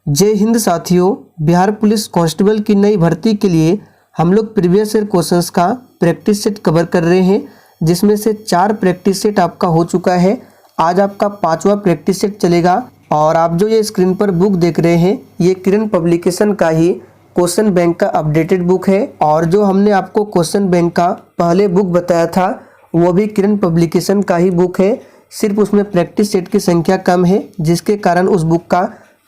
जय हिंद साथियों, Bihar police constable की नई भर्ती के लिए हम लोग प्रीवियस ईयर क्वेश्चंस का प्रैक्टिस सेट कवर कर रहे हैं, जिसमें से 4 प्रैक्टिस सेट आपका हो चुका है। आज आपका 5वां प्रैक्टिस सेट चलेगा और आप जो ये स्क्रीन पर बुक देख रहे हैं ये किरण पब्लिकेशन का ही क्वेश्चन बैंक का अपडेटेड बुक है। और जो हमने आपको क्वेश्चन बैंक का पहले बुक बताया था वो भी किरण पब्लिकेशन का ही बुक है, सिर्फ उसमें प्रैक्टिस सेट की संख्या कम है, जिसके कारण उस बुक का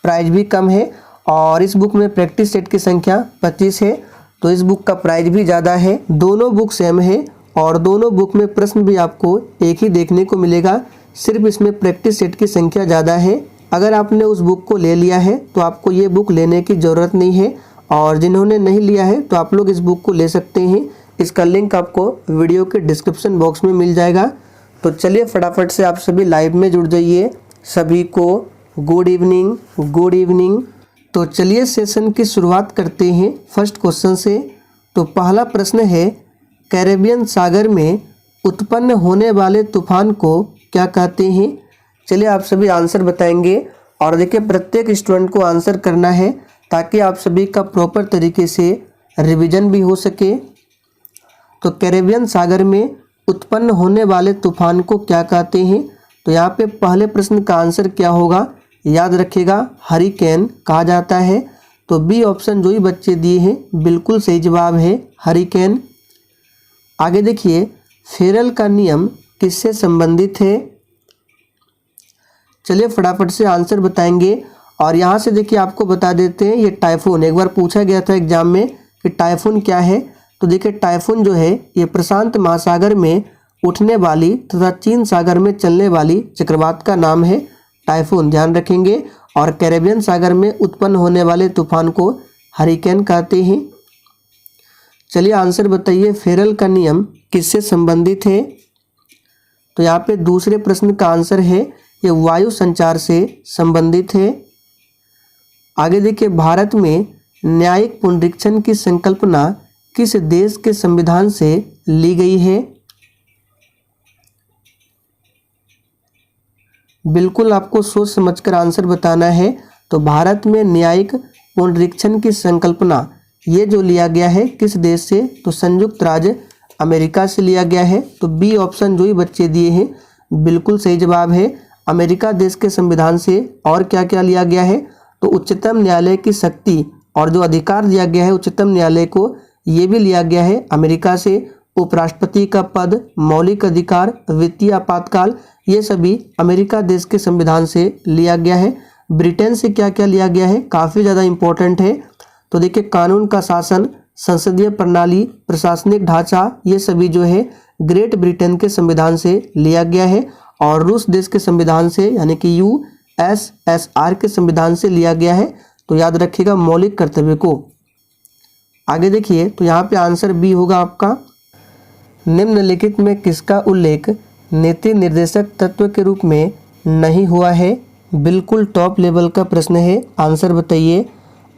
प्राइस भी कम है। और इस बुक में प्रैक्टिस सेट की संख्या 25 है, तो इस बुक का प्राइस भी ज़्यादा है। दोनों बुक सेम है और दोनों बुक में प्रश्न भी आपको एक ही देखने को मिलेगा, सिर्फ इसमें प्रैक्टिस सेट की संख्या ज़्यादा है। अगर आपने उस बुक को ले लिया है तो आपको ये बुक लेने की ज़रूरत नहीं है, और जिन्होंने नहीं लिया है तो आप लोग इस बुक को ले सकते हैं। इसका लिंक आपको वीडियो के डिस्क्रिप्शन बॉक्स में मिल जाएगा। तो चलिए फटाफट से आप सभी लाइव में जुड़ जाइए। सभी को गुड इवनिंग, गुड इवनिंग। तो चलिए सेशन की शुरुआत करते हैं फर्स्ट क्वेश्चन से। तो पहला प्रश्न है, कैरेबियन सागर में उत्पन्न होने वाले तूफान को क्या कहते हैं? चलिए आप सभी आंसर बताएंगे और देखिए प्रत्येक स्टूडेंट को आंसर करना है ताकि आप सभी का प्रॉपर तरीके से रिवीजन भी हो सके। तो कैरेबियन सागर में उत्पन्न होने वाले तूफान को क्या कहते हैं? तो यहाँ पे पहले प्रश्न का आंसर क्या होगा? याद रखिएगा, हरिकेन कहा जाता है। तो बी ऑप्शन जो ही बच्चे दिए हैं बिल्कुल सही जवाब है, हरिकेन। आगे देखिए, फेरल का नियम किससे संबंधित है? चलिए फटाफट से आंसर बताएंगे। और यहाँ से देखिए आपको बता देते हैं, ये टाइफून एक बार पूछा गया था एग्जाम में कि टाइफून क्या है। तो देखिए टाइफून जो है ये प्रशांत महासागर में उठने वाली तथा चीन सागर में चलने वाली चक्रवात का नाम है, टाइफून, ध्यान रखेंगे। और कैरेबियन सागर में उत्पन्न होने वाले तूफान को हरिकेन कहते हैं। चलिए आंसर बताइए, फेरल का नियम किससे संबंधित है? तो यहाँ पे दूसरे प्रश्न का आंसर है, ये वायु संचार से संबंधित है। आगे देखिए, भारत में न्यायिक पुनरीक्षण की संकल्पना किस देश के संविधान से ली गई है? बिल्कुल आपको सोच समझकर आंसर बताना है। तो भारत में न्यायिक पुनरीक्षण की संकल्पना ये जो लिया गया है किस देश से? तो संयुक्त राज्य अमेरिका से लिया गया है। तो बी ऑप्शन जो ही बच्चे दिए हैं बिल्कुल सही जवाब है, अमेरिका देश के संविधान से। और क्या क्या लिया गया है? तो उच्चतम न्यायालय की शक्ति और जो अधिकार दिया गया है उच्चतम न्यायालय को, ये भी लिया गया है अमेरिका से। उपराष्ट्रपति का पद, मौलिक अधिकार, वित्तीय आपातकाल, ये सभी अमेरिका देश के संविधान से लिया गया है। ब्रिटेन से क्या क्या लिया गया है, काफ़ी ज़्यादा इम्पोर्टेंट है। तो देखिए, कानून का शासन, संसदीय प्रणाली, प्रशासनिक ढांचा, ये सभी जो है ग्रेट ब्रिटेन के संविधान से लिया गया है। और रूस देश के संविधान से यानी कि USSR के संविधान से लिया गया है। तो याद रखिएगा मौलिक कर्तव्य को। आगे देखिए, तो यहाँ पे आंसर बी होगा आपका। निम्नलिखित में किसका उल्लेख नीति निर्देशक तत्व के रूप में नहीं हुआ है? बिल्कुल टॉप लेवल का प्रश्न है, आंसर बताइए।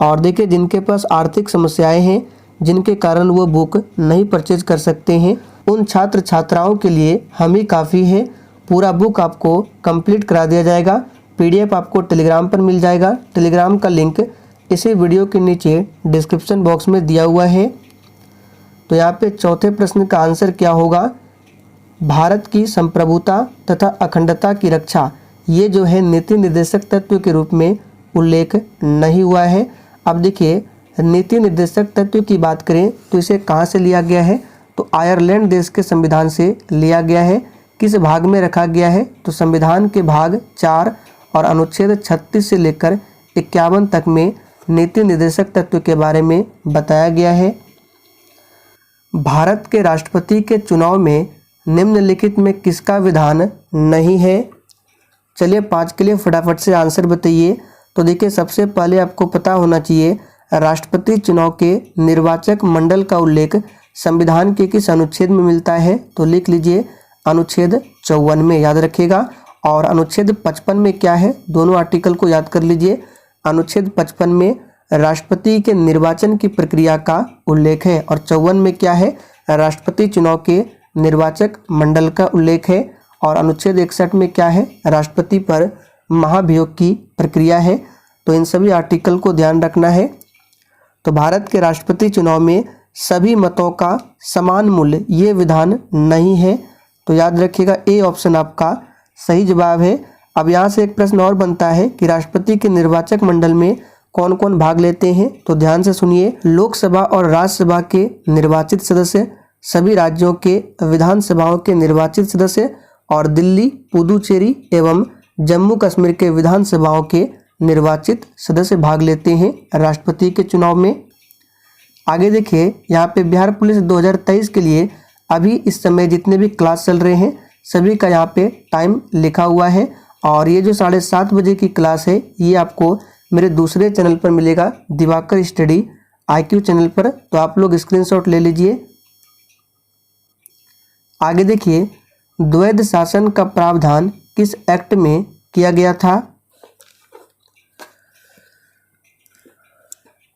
और देखिए, जिनके पास आर्थिक समस्याएं हैं, जिनके कारण वो बुक नहीं परचेज कर सकते हैं, उन छात्र छात्राओं के लिए हम ही काफ़ी है। पूरा बुक आपको कंप्लीट करा दिया जाएगा। PDF आपको टेलीग्राम पर मिल जाएगा। टेलीग्राम का लिंक इसी वीडियो के नीचे डिस्क्रिप्शन बॉक्स में दिया हुआ है। तो यहाँ पे चौथे प्रश्न का आंसर क्या होगा? भारत की संप्रभुता तथा अखंडता की रक्षा, ये जो है नीति निर्देशक तत्व के रूप में उल्लेख नहीं हुआ है। अब देखिए, नीति निर्देशक तत्व की बात करें तो इसे कहाँ से लिया गया है? तो आयरलैंड देश के संविधान से लिया गया है। किस भाग में रखा गया है? तो संविधान के भाग 4 और अनुच्छेद 36 से लेकर 51 तक में नीति निर्देशक तत्व के बारे में बताया गया है। भारत के राष्ट्रपति के चुनाव में निम्नलिखित में किसका विधान नहीं है? चलिए 5 के लिए फटाफट से आंसर बताइए। तो देखिए, सबसे पहले आपको पता होना चाहिए राष्ट्रपति चुनाव के निर्वाचक मंडल का उल्लेख संविधान के किस अनुच्छेद में मिलता है? तो लिख लीजिए अनुच्छेद 54 में, याद रखिएगा। और अनुच्छेद 55 में क्या है? दोनों आर्टिकल को याद कर लीजिए। अनुच्छेद 55 में राष्ट्रपति के निर्वाचन की प्रक्रिया का उल्लेख है और 54 में क्या है? राष्ट्रपति चुनाव के निर्वाचक मंडल का उल्लेख है। और अनुच्छेद 61 में क्या है? राष्ट्रपति पर महाभियोग की प्रक्रिया है। तो इन सभी आर्टिकल को ध्यान रखना है। तो भारत के राष्ट्रपति चुनाव में सभी मतों का समान मूल्य ये विधान नहीं है, तो याद रखिएगा ए ऑप्शन आपका सही जवाब है। अब यहाँ से एक प्रश्न और बनता है कि राष्ट्रपति के निर्वाचक मंडल में कौन कौन भाग लेते हैं, तो ध्यान से सुनिए। लोकसभा और राज्यसभा के निर्वाचित सदस्य, सभी राज्यों के विधानसभाओं के निर्वाचित सदस्य और दिल्ली, पुदुचेरी एवं जम्मू कश्मीर के विधानसभाओं के निर्वाचित सदस्य भाग लेते हैं राष्ट्रपति के चुनाव में। आगे देखिए, यहाँ पे बिहार पुलिस 2023 के लिए अभी इस समय जितने भी क्लास चल रहे हैं सभी का यहाँ पे टाइम लिखा हुआ है, और ये जो 7:30 बजे की क्लास है ये आपको मेरे दूसरे चैनल पर मिलेगा, दिवाकर स्टडी IQ चैनल पर, तो आप लोग स्क्रीनशॉट ले लीजिए। आगे देखिए, द्वैध शासन का प्रावधान किस एक्ट में किया गया था?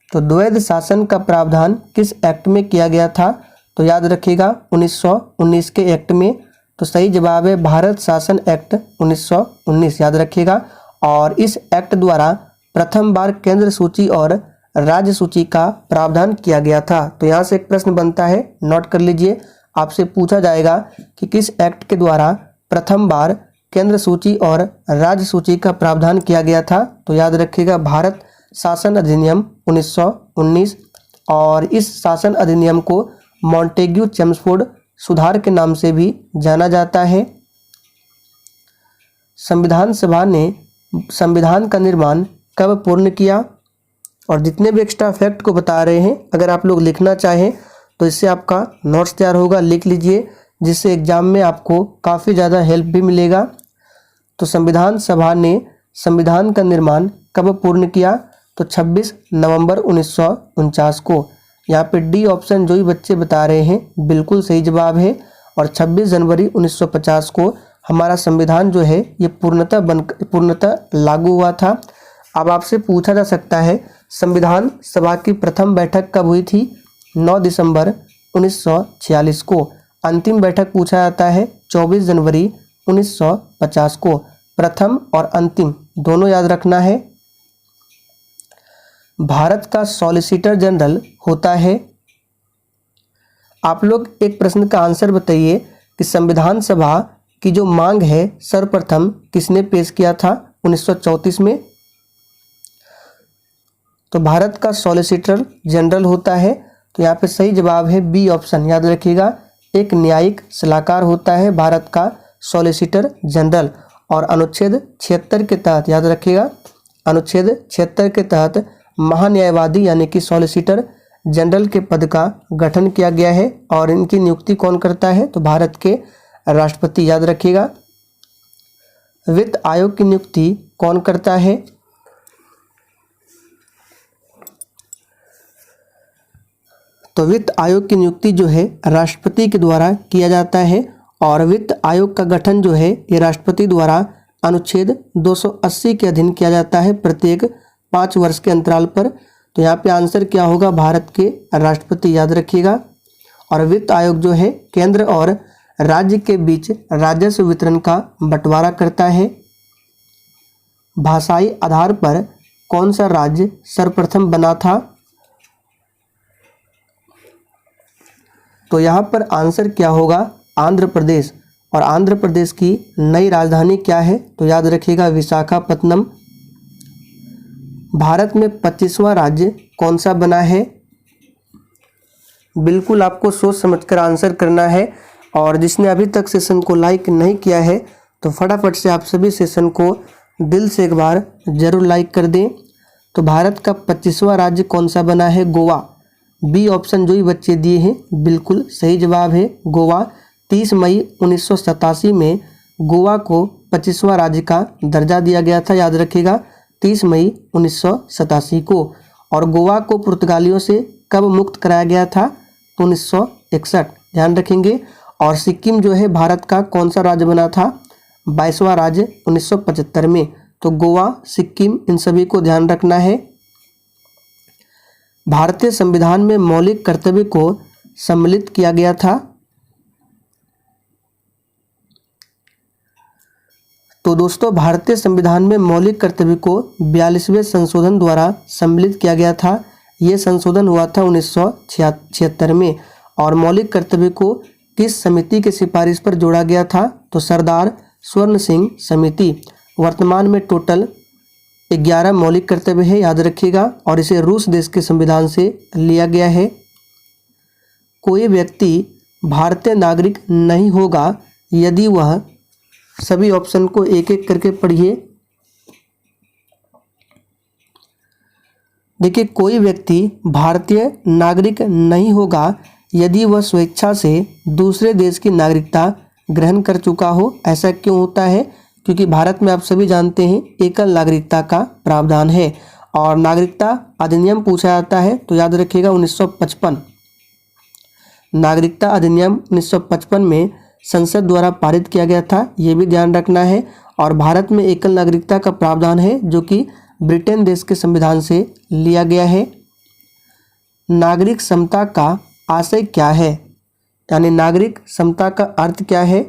तो द्वैध शासन का प्रावधान किस एक्ट में किया गया था? तो याद रखिएगा 1919 के एक्ट में। तो सही जवाब है भारत शासन एक्ट 1919, याद रखिएगा। और इस एक्ट द्वारा प्रथम बार केंद्र सूची और राज्य सूची का प्रावधान किया गया था। तो यहाँ से एक प्रश्न बनता है, नोट कर लीजिए। आपसे पूछा जाएगा कि किस एक्ट के द्वारा प्रथम बार केंद्र सूची और राज्य सूची का प्रावधान किया गया था? तो याद रखिएगा भारत शासन अधिनियम 1919, और इस शासन अधिनियम को मॉन्टेग्यू चेम्सफोर्ड सुधार के नाम से भी जाना जाता है। संविधान सभा ने संविधान का निर्माण कब पूर्ण किया? और जितने भी एक्स्ट्रा फैक्ट को बता रहे हैं अगर आप लोग लिखना चाहें तो इससे आपका नोट्स तैयार होगा, लिख लीजिए, जिससे एग्जाम में आपको काफ़ी ज़्यादा हेल्प भी मिलेगा। तो संविधान सभा ने संविधान का निर्माण कब पूर्ण किया? तो 26 नवंबर 1949 को। यहाँ पे डी ऑप्शन जो भी बच्चे बता रहे हैं बिल्कुल सही जवाब है, और 26 जनवरी 1950 को हमारा संविधान जो है ये पूर्णतः लागू हुआ था। अब आपसे पूछा जा सकता है संविधान सभा की प्रथम बैठक कब हुई थी? 9 दिसंबर 1946 को। अंतिम बैठक पूछा जाता है 24 जनवरी 1950 को। प्रथम और अंतिम दोनों याद रखना है। भारत का सॉलिसिटर जनरल होता है। आप लोग एक प्रश्न का आंसर बताइए कि संविधान सभा की जो मांग है सर्वप्रथम किसने पेश किया था 1934 में? तो भारत का सॉलिसिटर जनरल होता है। तो यहाँ पे सही जवाब है बी ऑप्शन, याद रखिएगा। एक न्यायिक सलाहकार होता है भारत का सॉलिसिटर जनरल, और अनुच्छेद 76 के तहत, याद रखिएगा, अनुच्छेद 76 के तहत महान्यायवादी यानी कि सॉलिसिटर जनरल के पद का गठन किया गया है, और इनकी नियुक्ति कौन करता है? तो भारत के राष्ट्रपति, याद रखिएगा। वित्त आयोग की नियुक्ति कौन करता है? तो वित्त आयोग की नियुक्ति जो है राष्ट्रपति के द्वारा किया जाता है, और वित्त आयोग का गठन जो है ये राष्ट्रपति द्वारा अनुच्छेद 280 के अधीन किया जाता है प्रत्येक 5 वर्ष के अंतराल पर। तो यहाँ पे आंसर क्या होगा? भारत के राष्ट्रपति, याद रखिएगा। और वित्त आयोग जो है केंद्र और राज्य के बीच राजस्व वितरण का बंटवारा करता है। भाषाई आधार पर कौन सा राज्य सर्वप्रथम बना था? तो यहाँ पर आंसर क्या होगा? आंध्र प्रदेश। और आंध्र प्रदेश की नई राजधानी क्या है? तो याद रखिएगा विशाखापत्तनम। भारत में 25वां राज्य कौन सा बना है? बिल्कुल आपको सोच समझकर आंसर करना है, और जिसने अभी तक सेशन को लाइक नहीं किया है तो फटाफट से आप सभी सेशन को दिल से एक बार जरूर लाइक कर दें। तो भारत का 25वां राज्य कौन सा बना है? गोवा। बी ऑप्शन जो ही बच्चे दिए हैं बिल्कुल सही जवाब है गोवा। 30 मई 1987 में गोवा को 25वां राज्य का दर्जा दिया गया था, याद रखिएगा, 30 मई 1987 को। और गोवा को पुर्तगालियों से कब मुक्त कराया गया था? तो 1961, ध्यान रखेंगे। और सिक्किम जो है भारत का कौन सा राज्य बना था? 22वां राज्य 1975 में। तो गोवा, सिक्किम, इन सभी को ध्यान रखना है। भारतीय संविधान में मौलिक कर्तव्य को सम्मिलित किया गया था। तो दोस्तों भारतीय संविधान में मौलिक कर्तव्य को 42वें संशोधन द्वारा सम्मिलित किया गया था। ये संशोधन हुआ था 1976 में। और मौलिक कर्तव्य को किस समिति की सिफारिश पर जोड़ा गया था? तो सरदार स्वर्ण सिंह समिति। वर्तमान में टोटल 11 मौलिक कर्तव्य है, याद रखिएगा, और इसे रूस देश के संविधान से लिया गया है। कोई व्यक्ति भारतीय नागरिक नहीं होगा यदि वह, सभी ऑप्शन को एक एक करके पढ़िए। देखिए, कोई व्यक्ति भारतीय नागरिक नहीं होगा यदि वह स्वेच्छा से दूसरे देश की नागरिकता ग्रहण कर चुका हो। ऐसा क्यों होता है? क्योंकि भारत में आप सभी जानते हैं एकल नागरिकता का प्रावधान है। और नागरिकता अधिनियम पूछा जाता है तो याद रखिएगा 1955, नागरिकता अधिनियम 1955 में संसद द्वारा पारित किया गया था, ये भी ध्यान रखना है। और भारत में एकल नागरिकता का प्रावधान है जो कि ब्रिटेन देश के संविधान से लिया गया है। नागरिक समता का आशय क्या है? यानी नागरिक समता का अर्थ क्या है?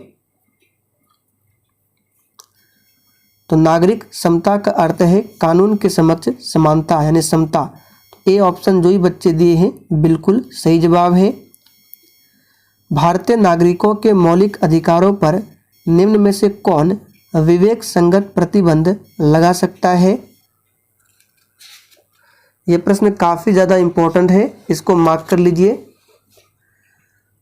तो नागरिक समता का अर्थ है कानून के समक्ष समानता यानी समता। ए ऑप्शन जो ही बच्चे दिए हैं बिल्कुल सही जवाब है। भारतीय नागरिकों के मौलिक अधिकारों पर निम्न में से कौन विवेक संगत प्रतिबंध लगा सकता है? यह प्रश्न काफी ज्यादा इंपॉर्टेंट है, इसको मार्क कर लीजिए।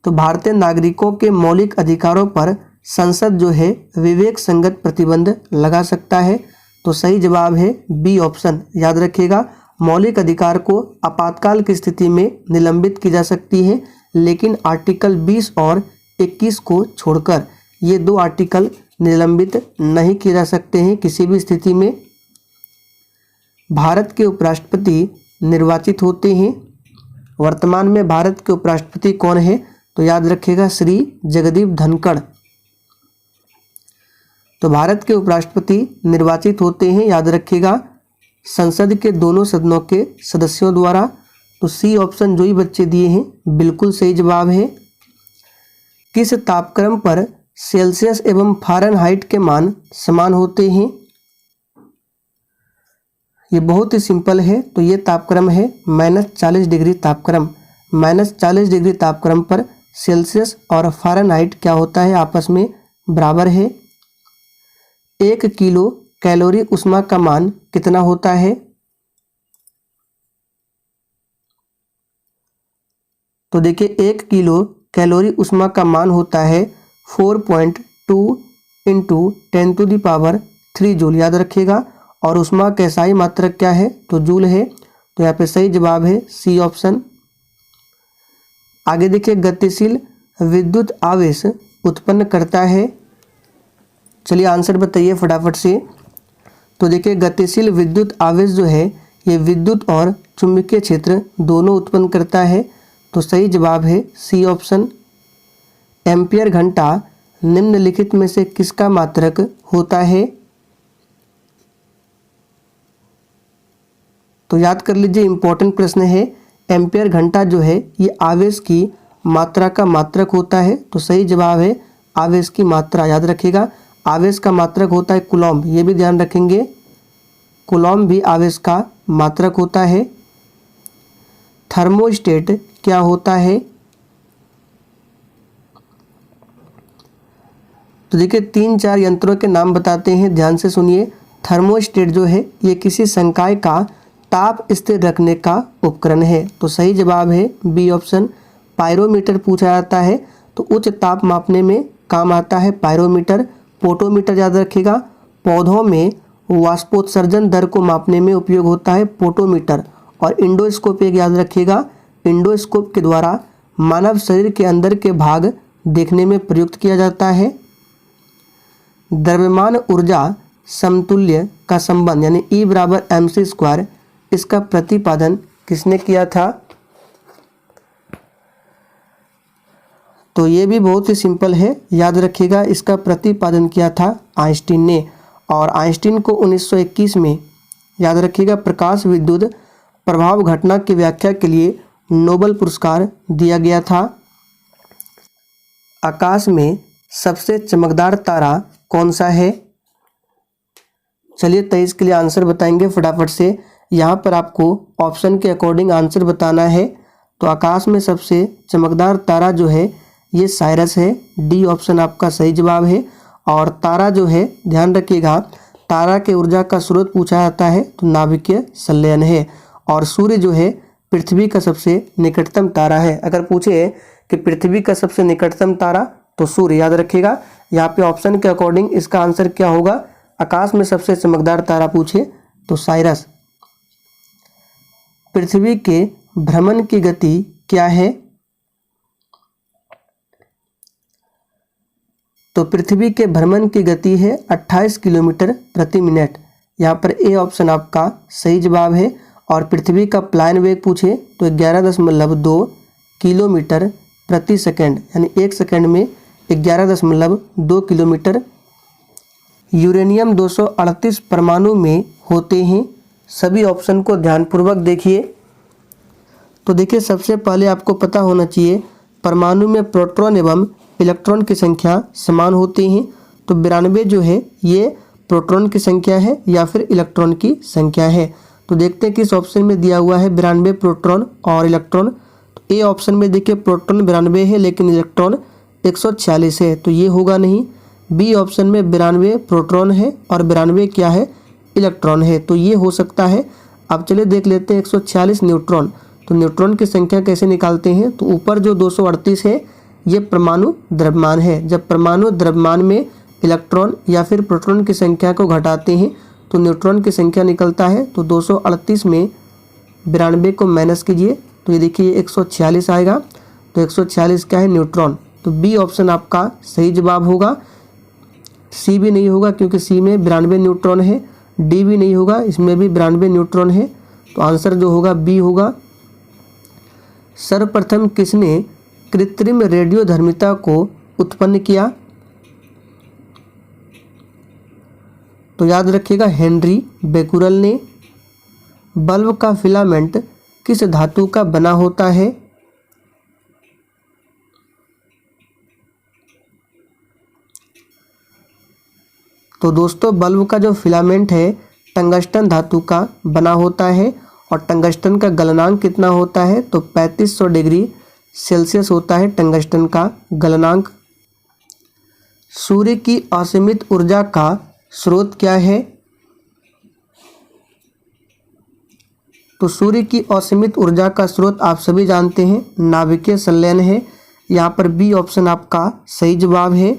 तो भारतीय नागरिकों के मौलिक अधिकारों पर संसद जो है विवेक संगत प्रतिबंध लगा सकता है। तो सही जवाब है बी ऑप्शन, याद रखिएगा। मौलिक अधिकार को आपातकाल की स्थिति में निलंबित की जा सकती है, लेकिन आर्टिकल 20 और 21 को छोड़कर ये 2 आर्टिकल निलंबित नहीं किए जा सकते हैं किसी भी स्थिति में। भारत के उपराष्ट्रपति निर्वाचित होते हैं। वर्तमान में भारत के उपराष्ट्रपति कौन है? तो याद रखिएगा श्री जगदीप धनखड़। तो भारत के उपराष्ट्रपति निर्वाचित होते हैं, याद रखिएगा, संसद के दोनों सदनों के सदस्यों द्वारा। तो सी ऑप्शन जो ही बच्चे दिए हैं बिल्कुल सही जवाब है। किस तापक्रम पर सेल्सियस एवं फ़ारेनहाइट के मान समान होते हैं? ये बहुत ही सिंपल है। तो ये तापक्रम है -40 डिग्री तापक्रम। -40 डिग्री तापक्रम पर सेल्सियस और फ़ारेनहाइट क्या होता है? आपस में बराबर है। 1 किलो कैलोरी ऊष्मा का मान कितना होता है? तो देखिए 1 किलो कैलोरी ऊष्मा का मान होता है 4.2 × 10⁻³ जूल, याद रखिएगा। और ऊष्मा का SI मात्रक क्या है? तो जूल है। तो यहाँ पे सही जवाब है सी ऑप्शन। आगे देखिए, गतिशील विद्युत आवेश उत्पन्न करता है। चलिए आंसर बताइए फटाफट से। तो देखिए, गतिशील विद्युत आवेश जो है ये विद्युत और चुंबकीय क्षेत्र दोनों उत्पन्न करता है। तो सही जवाब है सी ऑप्शन। एम्पियर घंटा निम्नलिखित में से किसका मात्रक होता है? तो याद कर लीजिए, इंपॉर्टेंट प्रश्न है। एम्पियर घंटा जो है ये आवेश की मात्रा का मात्रक होता है। तो सही जवाब है आवेश की मात्रा, याद रखिएगा। आवेश का मात्रक होता है कूलॉम्ब, ये भी ध्यान रखेंगे। कूलॉम्ब भी आवेश का मात्रक होता है। थर्मोस्टेट क्या होता है? तो देखिए 3-4 यंत्रों के नाम बताते हैं, ध्यान से सुनिए। थर्मोस्टेट जो है ये किसी संकाय का ताप स्थिर रखने का उपकरण है। तो सही जवाब है बी ऑप्शन। पायरोमीटर पूछा जाता है तो उच्च ताप मापने में काम आता है पायरोमीटर। पोटोमीटर याद रखिएगा। पौधों में वाष्पोत्सर्जन दर को मापने में उपयोग होता है पोटोमीटर। और इंडोस्कोप एक याद रखिएगा, इंडोस्कोप के द्वारा मानव शरीर के अंदर के भाग देखने में प्रयुक्त किया जाता है। द्रव्यमान ऊर्जा समतुल्य का संबंध यानी E = mc², इसका प्रतिपादन किसने किया था? तो ये भी बहुत ही सिंपल है, याद रखिएगा। इसका प्रतिपादन किया था आइंस्टीन ने। और आइंस्टीन को 1921 में, याद रखिएगा, प्रकाश विद्युत प्रभाव घटना की व्याख्या के लिए नोबेल पुरस्कार दिया गया था। आकाश में सबसे चमकदार तारा कौन सा है? चलिए 23 के लिए आंसर बताएंगे फटाफट से। यहाँ पर आपको ऑप्शन के अकॉर्डिंग आंसर बताना है। तो आकाश में सबसे चमकदार तारा जो है ये साइरस है, डी ऑप्शन आपका सही जवाब है। और तारा जो है ध्यान रखिएगा, तारा के ऊर्जा का स्रोत पूछा जाता है तो नाभिकीय संलयन है। और सूर्य जो है पृथ्वी का सबसे निकटतम तारा है। अगर पूछे कि पृथ्वी का सबसे निकटतम तारा तो सूर्य, याद रखिएगा। यहाँ पे ऑप्शन के अकॉर्डिंग इसका आंसर क्या होगा, आकाश में सबसे चमकदार तारा पूछे तो साइरस। पृथ्वी के भ्रमण की गति क्या है? तो पृथ्वी के भ्रमण की गति है 28 किलोमीटर प्रति मिनट। यहाँ पर ए ऑप्शन आपका सही जवाब है। और पृथ्वी का प्लायन वेग पूछे तो 11.2 किलोमीटर प्रति सेकंड, यानी एक सेकंड में 11.2 किलोमीटर। यूरेनियम 238 परमाणु में होते हैं। सभी ऑप्शन को ध्यानपूर्वक देखिए। तो देखिए सबसे पहले आपको पता होना चाहिए परमाणु में प्रोटॉन एवं इलेक्ट्रॉन की संख्या समान होती हैं। तो 92 जो है ये प्रोटॉन की संख्या है या फिर इलेक्ट्रॉन की संख्या है। तो देखते हैं किस ऑप्शन में दिया हुआ है 92 प्रोटॉन और इलेक्ट्रॉन। तो ए ऑप्शन में देखिए प्रोटॉन 92 है लेकिन इलेक्ट्रॉन 146 है, तो ये होगा नहीं। बी ऑप्शन में 92 प्रोटॉन है और 92 क्या है, इलेक्ट्रॉन है, तो ये हो सकता है। अब चलिए देख लेते हैं 146 न्यूट्रॉन। तो न्यूट्रॉन की संख्या कैसे निकालते हैं, तो ऊपर जो 238 है ये परमाणु द्रव्यमान है। जब परमाणु द्रव्यमान में इलेक्ट्रॉन या फिर प्रोटॉन की संख्या को घटाते हैं तो न्यूट्रॉन की संख्या निकलता है। तो 238 में 92 को माइनस कीजिए तो ये देखिए 146 आएगा। तो 146 क्या है, न्यूट्रॉन। तो बी ऑप्शन आपका सही जवाब होगा। सी भी नहीं होगा क्योंकि सी में 92 न्यूट्रॉन है। डी भी नहीं होगा, इसमें भी 92 न्यूट्रॉन है। तो आंसर जो होगा बी होगा। सर्वप्रथम किसने कृत्रिम रेडियोधर्मिता को उत्पन्न किया? तो याद रखिएगा हेनरी बेकुरल ने। बल्ब का फिलामेंट किस धातु का बना होता है? तो दोस्तों बल्ब का जो फिलामेंट है टंगस्टन धातु का बना होता है। और टंगस्टन का गलनांक कितना होता है, तो 3500 डिग्री सेल्सियस होता है टंगस्टन का गलनांक। सूर्य की असीमित ऊर्जा का स्रोत क्या है? तो सूर्य की असीमित ऊर्जा का स्रोत आप सभी जानते हैं नाभिकीय संलयन है। यहाँ पर बी ऑप्शन आपका सही जवाब है।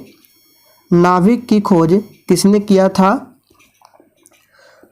नाभिक की खोज किसने किया था?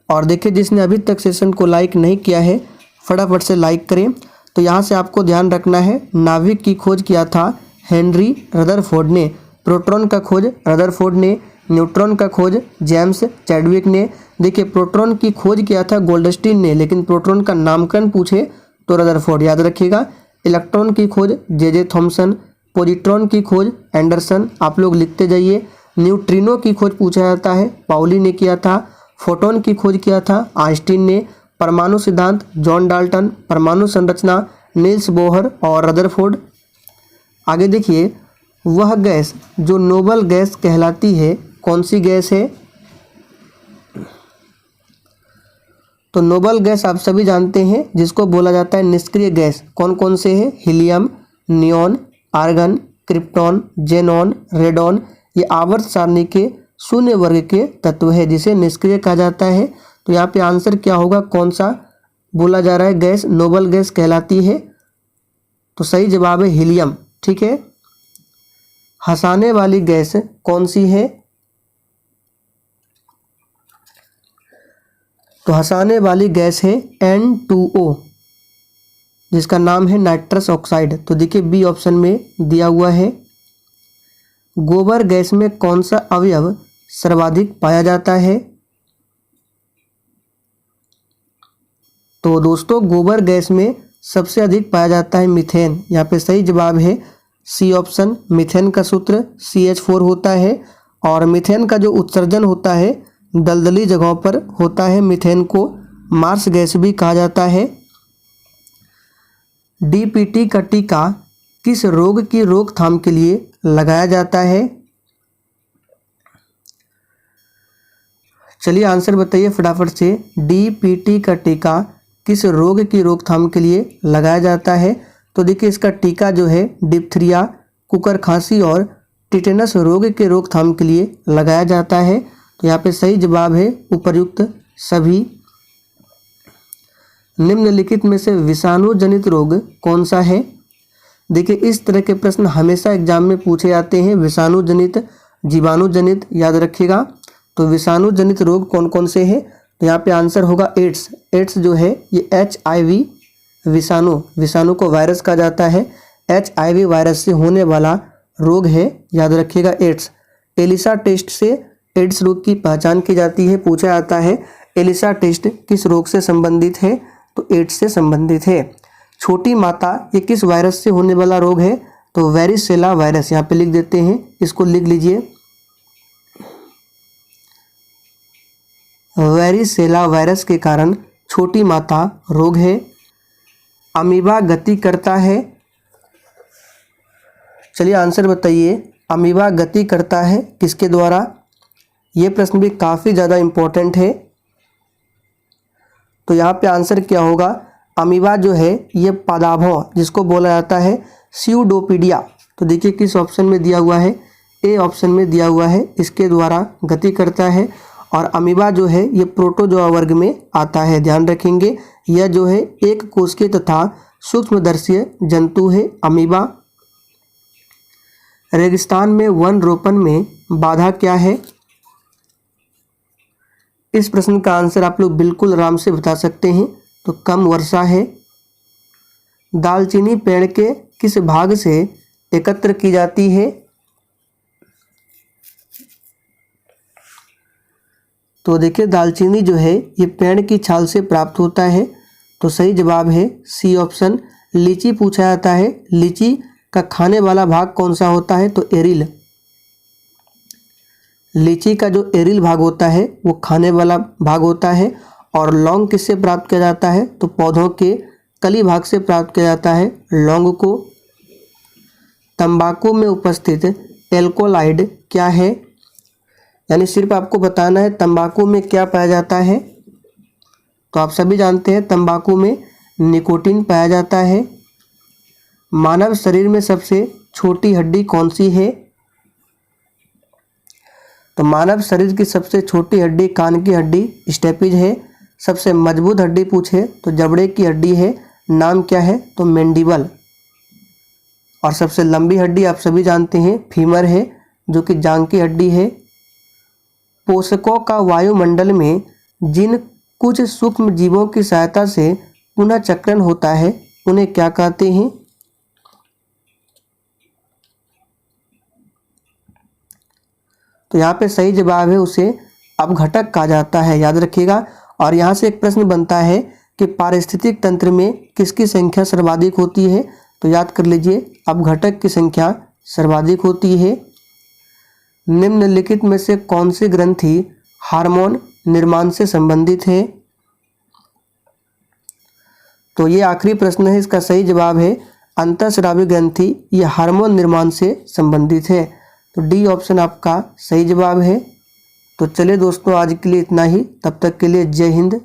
और देखिए जिसने अभी तक सेशन को लाइक नहीं किया है फटाफट से लाइक करें। तो यहाँ से आपको ध्यान रखना है नाभिक की खोज किया था हेनरी रदरफोर्ड ने। प्रोटॉन का खोज रदरफोर्ड ने, न्यूट्रॉन का खोज जेम्स चैडविक ने। देखिए प्रोटॉन की खोज किया था गोल्डस्टीन ने, लेकिन प्रोटॉन का नामकरण पूछे तो रदरफोर्ड, याद रखिएगा। इलेक्ट्रॉन की खोज जे थॉमसन, पॉजिट्रॉन की खोज एंडरसन, आप लोग लिखते जाइए। न्यूट्रिनो की खोज पूछा जाता है पाउली ने किया था। फोटोन की खोज किया था आइंस्टीन ने। परमाणु सिद्धांत जॉन डाल्टन। परमाणु संरचना नील्स बोहर और रदरफोर्ड। आगे देखिए वह गैस जो नोबल गैस कहलाती है कौन सी गैस है? तो नोबल गैस आप सभी जानते हैं जिसको बोला जाता है निष्क्रिय गैस। कौन कौन से है? Helium, neon, argon, krypton, xenon, radon. ये आवर्त सारणी के शून्य वर्ग के तत्व है जिसे निष्क्रिय कहा जाता है। तो यहाँ पे आंसर क्या होगा, कौन सा बोला जा रहा है गैस नोबल गैस कहलाती है? तो सही जवाब है हीलियम। ठीक है। हंसाने वाली गैस कौन सी है? तो हंसाने वाली गैस है N2O जिसका नाम है नाइट्रस ऑक्साइड। तो देखिए बी ऑप्शन में दिया हुआ है। गोबर गैस में कौन सा अवयव सर्वाधिक पाया जाता है? तो दोस्तों गोबर गैस में सबसे अधिक पाया जाता है मीथेन। यहाँ पे सही जवाब है सी ऑप्शन। मीथेन का सूत्र CH4 होता है। और मीथेन का जो उत्सर्जन होता है दलदली जगहों पर होता है। मीथेन को मार्स गैस भी कहा जाता है। DPT का टीका किस रोग की रोकथाम के लिए लगाया जाता है? चलिए आंसर बताइए फटाफट से। DPT का टीका किस रोग की रोकथाम के लिए लगाया जाता है? तो देखिए इसका टीका जो है डिप्थीरिया, कुकर खांसी और टिटेनस रोग के रोकथाम के लिए लगाया जाता है। तो यहाँ पे सही जवाब है उपर्युक्त सभी। निम्नलिखित में से विषाणु जनित रोग कौन सा है? देखिए इस तरह के प्रश्न हमेशा एग्जाम में पूछे जाते हैं। विषाणु जनित, जीवाणु जनित, याद रखिएगा। तो विषाणु जनित रोग कौन कौन से हैं? तो यहाँ पे आंसर होगा एड्स। एड्स जो है ये HIV विषाणु को वायरस कहा जाता है। HIV वायरस से होने वाला रोग है, याद रखिएगा, एड्स। एलिसा टेस्ट से एड्स रोग की पहचान की जाती है। पूछा जाता है एलिसा टेस्ट किस रोग से संबंधित है? तो एड्स से संबंधित है। छोटी माता ये किस वायरस से होने वाला रोग है? तो वेरिसेला वायरस, यहाँ पे लिख देते हैं, इसको लिख लीजिए, वेरिसेला वायरस के कारण छोटी माता रोग है। अमीबा गति करता है। चलिए आंसर बताइए, अमीबा गति करता है किसके द्वारा? ये प्रश्न भी काफ़ी ज़्यादा इम्पोर्टेंट है। तो यहाँ पे आंसर क्या होगा? अमीबा जो है ये पादाभौं जिसको बोला जाता है स्यूडोपीडिया। तो देखिए किस ऑप्शन में दिया हुआ है? ए ऑप्शन में दिया हुआ है, इसके द्वारा गति करता है। और अमीबा जो है ये प्रोटोजोआ वर्ग में आता है, ध्यान रखेंगे। यह जो है एक कोशिकीय तथा सूक्ष्मदर्शीय जंतु है अमीबा। रेगिस्तान में वन रोपण में बाधा क्या है? इस प्रश्न का आंसर आप लोग बिल्कुल आराम से बता सकते हैं। तो कम वर्षा है। दालचीनी पेड़ के किस भाग से एकत्र की जाती है? तो देखिए दालचीनी जो है ये पेड़ की छाल से प्राप्त होता है। तो सही जवाब है सी ऑप्शन। लीची पूछा जाता है, लीची का खाने वाला भाग कौन सा होता है? तो एरिल। लीची का जो एरिल भाग होता है वो खाने वाला भाग होता है। और लौंग किससे प्राप्त किया जाता है? तो पौधों के कली भाग से प्राप्त किया जाता है लौंग को। तंबाकू में उपस्थित एल्कोलाइड क्या है? यानी सिर्फ आपको बताना है तंबाकू में क्या पाया जाता है। तो आप सभी जानते हैं तंबाकू में निकोटीन पाया जाता है। मानव शरीर में सबसे छोटी हड्डी कौन सी है? तो मानव शरीर की सबसे छोटी हड्डी कान की हड्डी स्टेपिज है। सबसे मजबूत हड्डी पूछे तो जबड़े की हड्डी है, नाम क्या है? तो मेंडिबल। और सबसे लंबी हड्डी आप सभी जानते हैं फीमर है, जो कि जांघ की हड्डी है। पोषकों का वायुमंडल में जिन कुछ सूक्ष्म जीवों की सहायता से पुनः चक्रण होता है उन्हें क्या कहते हैं? तो यहाँ पे सही जवाब है उसे अपघटक कहा जाता है, याद रखिएगा। और यहाँ से एक प्रश्न बनता है कि पारिस्थितिक तंत्र में किसकी संख्या सर्वाधिक होती है? तो याद कर लीजिए अपघटक की संख्या सर्वाधिक होती है। निम्नलिखित में से कौन सी ग्रंथि हार्मोन निर्माण से संबंधित है? तो ये आखिरी प्रश्न है, इसका सही जवाब है अंतःस्रावी ग्रंथि, ये हार्मोन निर्माण से संबंधित है। तो डी ऑप्शन आपका सही जवाब है। तो चलिए दोस्तों आज के लिए इतना ही, तब तक के लिए जय हिंद।